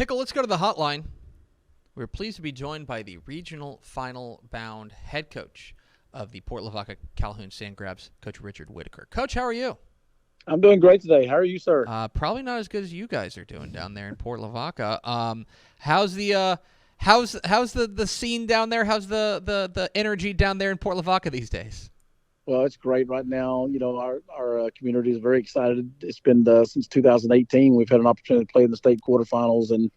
Pickle, let's go to the hotline. We're pleased to be joined by the regional final bound head coach of the Port Lavaca Calhoun Sandcrabs, Coach Richard Whitaker. Coach, how are you? I'm doing great today. How are you, sir? Probably not as good as you guys are doing down there in Port Lavaca. How's the scene down there? How's the energy down there in Port Lavaca these days? Well, it's great right now. You know, our community is very excited. It's been since 2018 we've had an opportunity to play in the state quarterfinals, and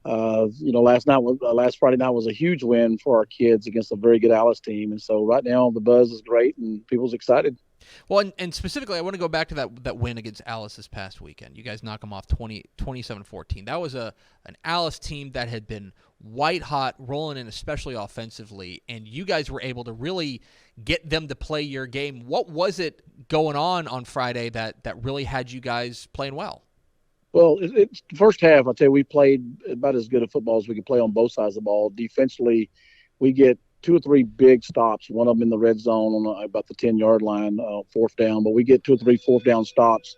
last Friday night was a huge win for our kids against a very good Alice team. And so right now the buzz is great and people's excited. Well, and specifically, I want to go back to that win against Alice this past weekend. You guys knock them off 27-14. That was an Alice team that had been white hot, rolling in, especially offensively, and you guys were able to really get them to play your game. What was it going on Friday that really had you guys playing well? Well, it's the first half. I tell you, we played about as good a football as we could play on both sides of the ball. Defensively, we get 2 or 3 big stops. One of them in the red zone on about the 10-yard line, fourth down. But we get 2 or 3 fourth down stops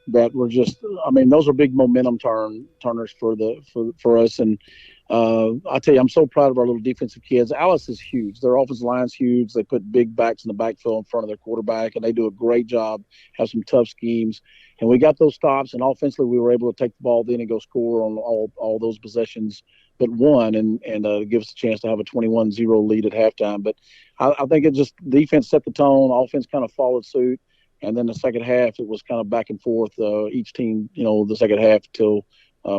that were just. I mean, those are big momentum turners for us. And I tell you, I'm so proud of our little defensive kids. Alice is huge. Their offensive line's huge. They put big backs in the backfield in front of their quarterback, and they do a great job. Have some tough schemes. And we got those stops, and offensively we were able to take the ball then and go score on all those possessions but one, and give us a chance to have a 21-0 lead at halftime. But I think it just defense set the tone, offense kind of followed suit, and then the second half it was kind of back and forth. Each team, the second half until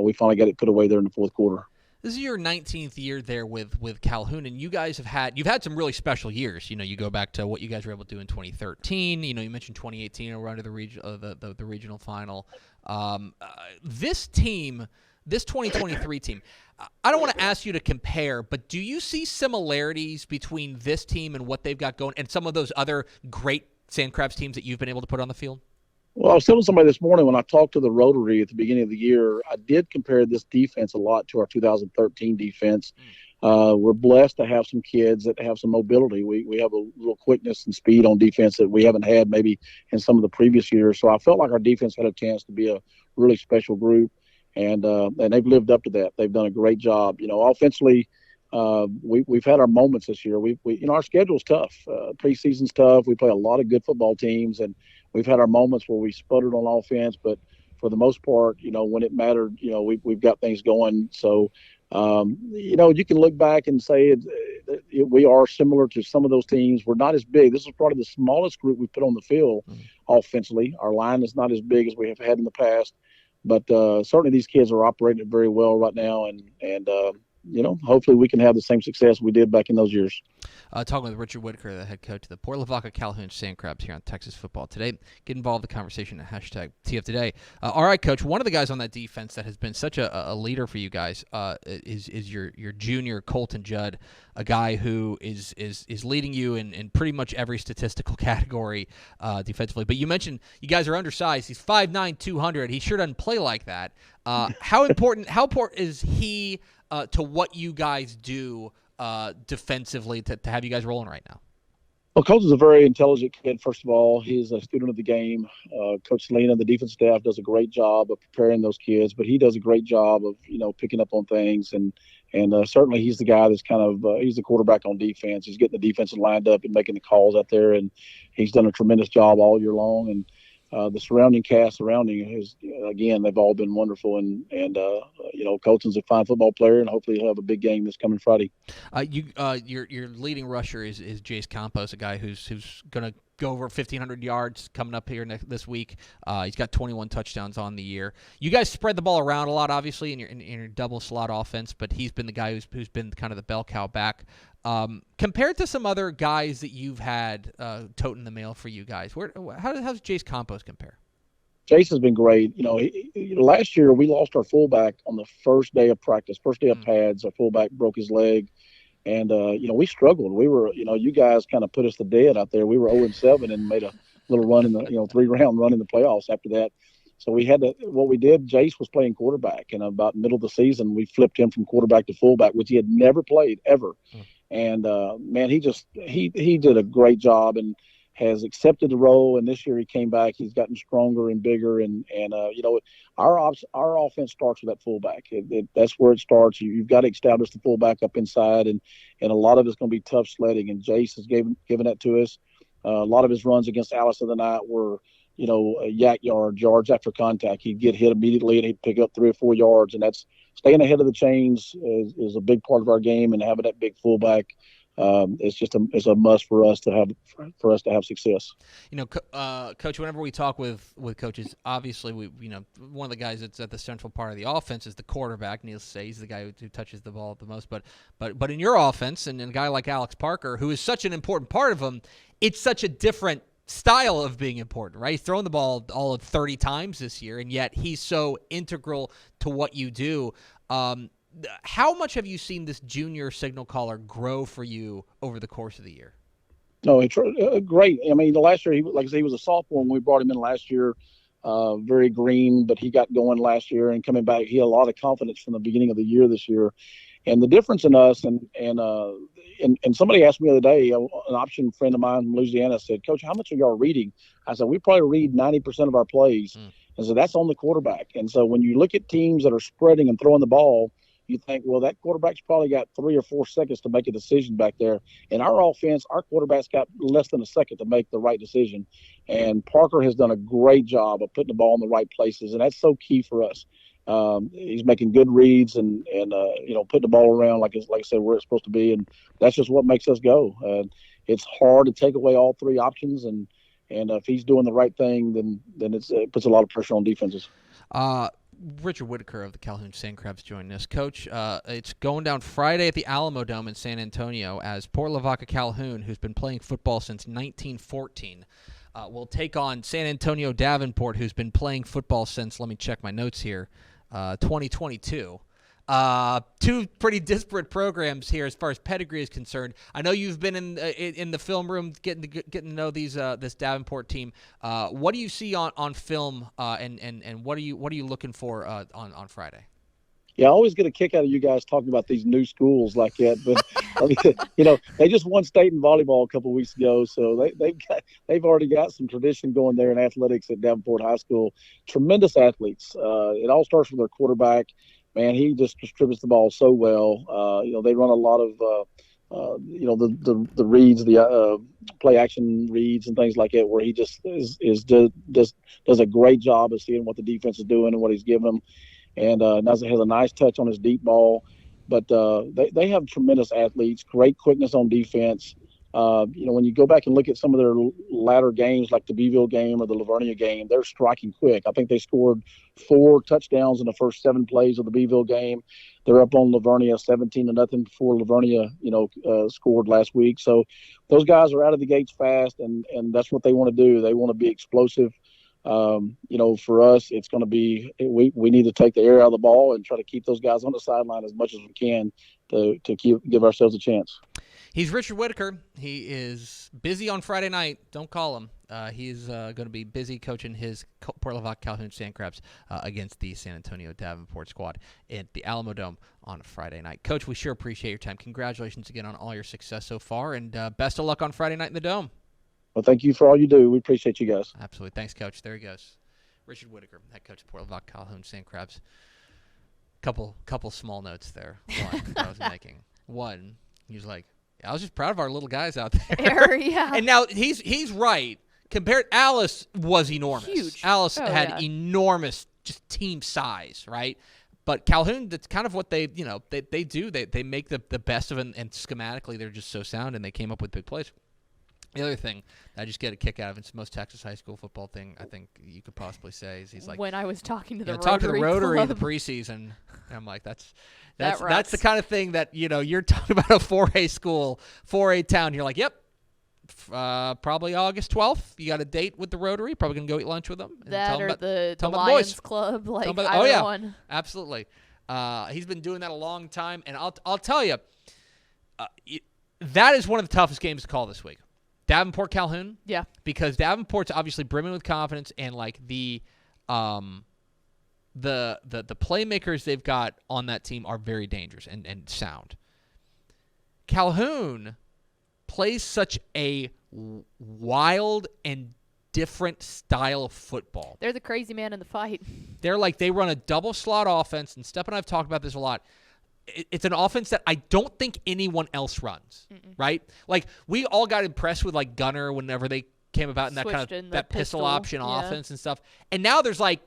we finally got it put away there in the fourth quarter. This is your 19th year there with Calhoun, and you guys you've had some really special years. You know, you go back to what you guys were able to do in 2013. You know, you mentioned 2018, a run to the regional final. This team, this 2023 team, I don't want to ask you to compare, but do you see similarities between this team and what they've got going, and some of those other great Sandcrabs teams that you've been able to put on the field? Well, I was telling somebody this morning when I talked to the Rotary at the beginning of the year, I did compare this defense a lot to our 2013 defense. We're blessed to have some kids that have some mobility. We have a little quickness and speed on defense that we haven't had maybe in some of the previous years. So I felt like our defense had a chance to be a really special group, and they've lived up to that. They've done a great job. You know, offensively, we've had our moments this year. Our schedule's tough. Preseason's tough. We play a lot of good football teams, and we've had our moments where we sputtered on offense, but for the most part, when it mattered, we've got things going. So, you can look back and say we are similar to some of those teams. We're not as big. This is probably the smallest group we put on the field offensively. Our line is not as big as we have had in the past, but certainly these kids are operating very well right now, and hopefully we can have the same success we did back in those years. Talking with Richard Whitaker, the head coach of the Port Lavaca Calhoun Sandcrabs here on Texas Football Today. Get involved in the conversation at #TFToday. All right, Coach. One of the guys on that defense that has been such a leader for you guys is your junior Colton Judd, a guy who is leading you in pretty much every statistical category defensively. But you mentioned you guys are undersized. He's 5'9", 200. He sure doesn't play like that. How important is he to what you guys do defensively to have you guys rolling right now? Well, Coach is a very intelligent kid, first of all. He's a student of the game. Coach Selena, the defense staff, does a great job of preparing those kids, but he does a great job of, picking up on things. And certainly he's the guy that's kind of he's the quarterback on defense. He's getting the defense lined up and making the calls out there, and he's done a tremendous job all year long. And the surrounding cast surrounding his, again, they've all been wonderful. And Colton's a fine football player, and hopefully he'll have a big game this coming Friday. Your leading rusher is Jace Campos, a guy who's going to go over 1,500 yards coming up here this week. He's got 21 touchdowns on the year. You guys spread the ball around a lot, obviously, in your double slot offense, but he's been the guy who's been kind of the bell cow back. Compared to some other guys that you've had toting the mail for you guys, how's Jace Campos compare? Jace has been great. Last year we lost our fullback on the first day of practice, first day of pads. Our fullback broke his leg. And, we struggled. We were, you guys kind of put us to dead out there. We were 0-7 and made a little run in the, 3-round run in the playoffs after that. So what we did, Jace was playing quarterback. And about middle of the season, we flipped him from quarterback to fullback, which he had never played ever. And, man, he did a great job. And has accepted the role, and this year he came back. He's gotten stronger and bigger, and our offense starts with that fullback. That's where it starts. You've got to establish the fullback up inside, and a lot of it's going to be tough sledding. And Jace has given that to us. A lot of his runs against Alice of the night were, yak yards after contact. He'd get hit immediately and he'd pick up 3 or 4 yards, and that's staying ahead of the chains is a big part of our game, and having that big fullback. It's a must for us to have success. Coach, whenever we talk with coaches, obviously one of the guys that's at the central part of the offense is the quarterback. Needless to say, he's the guy who touches the ball the most. But in your offense, and a guy like Alex Parker, who is such an important part of them, it's such a different style of being important, right? He's thrown the ball all of 30 times this year, and yet he's so integral to what you do. How much have you seen this junior signal caller grow for you over the course of the year? No, it's great. I mean, the last year, he was a sophomore when we brought him in last year. Very green, but he got going last year, and coming back, he had a lot of confidence from the beginning of the year this year. And the difference in us, and somebody asked me the other day, an option friend of mine from Louisiana said, "Coach, how much are y'all reading?" I said, "We probably read 90% of our plays." And so that's on the quarterback. And so when you look at teams that are spreading and throwing the ball, you think, well, that quarterback's probably got 3 or 4 seconds to make a decision back there. In our offense, our quarterback's got less than a second to make the right decision. And Parker has done a great job of putting the ball in the right places, and that's so key for us. He's making good reads and putting the ball around like I said, where it's supposed to be, and that's just what makes us go. It's hard to take away all 3 options, and if he's doing the right thing, then it puts a lot of pressure on defenses. Richard Whitaker of the Calhoun Sandcrabs joining us. Coach, it's going down Friday at the Alamo Dome in San Antonio as Port Lavaca Calhoun, who's been playing football since 1914, will take on San Antonio Davenport, who's been playing football since, let me check my notes here, 2022. 2 pretty disparate programs here as far as pedigree is concerned. I know you've been in the film room getting to know this Davenport team. What do you see on film, and what are you looking for on Friday? Yeah, I always get a kick out of you guys talking about these new schools like that. But they just won state in volleyball a couple of weeks ago, so they've already got some tradition going there in athletics at Davenport High School. Tremendous athletes. It all starts with their quarterback. Man, he just distributes the ball so well. They run a lot of the reads, the play action reads and things like that, where he just does a great job of seeing what the defense is doing and what he's giving them. And has a nice touch on his deep ball. But they have tremendous athletes, great quickness on defense. When you go back and look at some of their latter games, like the Beeville game or the Lavernia game, they're striking quick. I think they scored 4 touchdowns in the first 7 plays of the Beeville game. They're up on Lavernia 17-0 before Lavernia, scored last week. So those guys are out of the gates fast, and that's what they want to do. They want to be explosive. For us, it's going to be we need to take the air out of the ball and try to keep those guys on the sideline as much as we can to give ourselves a chance. He's Richard Whitaker. He is busy on Friday night. Don't call him. He's going to be busy coaching his Port Lavaca Calhoun Sandcrabs against the San Antonio Davenport squad at the Alamo Dome on Friday night. Coach, we sure appreciate your time. Congratulations again on all your success so far, and best of luck on Friday night in the Dome. Well, thank you for all you do. We appreciate you guys. Absolutely. Thanks, Coach. There he goes. Richard Whitaker, head coach of Port Lavaca Calhoun Sandcrabs. Couple small notes there. One that I was making. One, he was like, I was just proud of our little guys out there. Yeah. And now he's right. Compared, Alice was enormous. Huge. Alice had enormous just team size, right? But Calhoun, that's kind of what they do. They make the best of it, and schematically they're just so sound, and they came up with big plays. The other thing I just get a kick out of, it's the most Texas high school football thing I think you could possibly say, is he's like, when I was talking to the Rotary in the Club. preseason, and I'm like, that's the kind of thing that you're talking about, a 4A school, 4A town. You're like, yep, probably August 12th. You got a date with the Rotary. Probably gonna go eat lunch with them. And that or the boys. Lions Club, like either one. Absolutely. He's been doing that a long time, and I'll tell you, that is one of the toughest games to call this week. Davenport Calhoun, yeah, because Davenport's obviously brimming with confidence, and like the playmakers they've got on that team are very dangerous and sound. Calhoun plays such a wild and different style of football. They're the crazy man in the fight. They run a double slot offense, and Steph and I have talked about this a lot. It's an offense that I don't think anyone else runs, right? Like, we all got impressed with, like, Gunner whenever they came about in that kind of that pistol option offense and stuff. And now there's a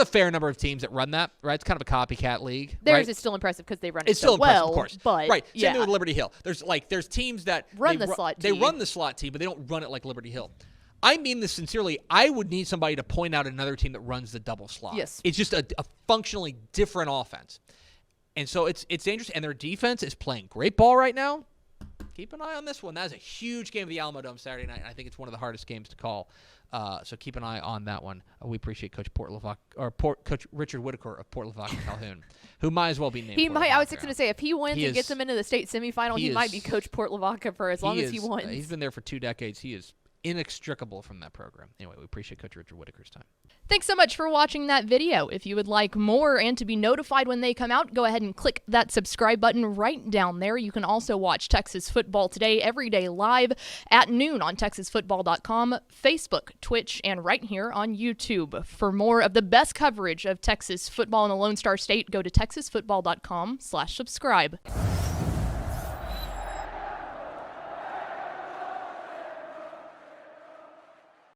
fair number of teams that run that, right? It's kind of a copycat league. Theirs is still impressive because they run it it's still so well, impressive, of course. But right. Same thing with Liberty Hill. There's teams that run the slot team. They run the slot team, but they don't run it like Liberty Hill. I mean this sincerely. I would need somebody to point out another team that runs the double slot. Yes. It's just a functionally different offense. And so it's dangerous, and their defense is playing great ball right now. Keep an eye on this one. That is a huge game of the Alamo Dome Saturday night. I think it's one of the hardest games to call. So keep an eye on that one. We appreciate Coach Coach Richard Whitaker of Port Lavaca Calhoun, who might as well be named. He might. I was just going to say, if he wins and gets them into the state semifinal, he might be Coach Port Lavaca for as long as he wins. He's been there for 2 decades. He is inextricable from that program. Anyway, we appreciate Coach Richard Whitaker's time. Thanks so much for watching that video. If you would like more and to be notified when they come out, go ahead and click that subscribe button right down there. You can also watch Texas Football Today every day live at noon on TexasFootball.com, Facebook, Twitch, and right here on YouTube. For more of the best coverage of Texas football in the Lone Star State, go to TexasFootball.com/subscribe.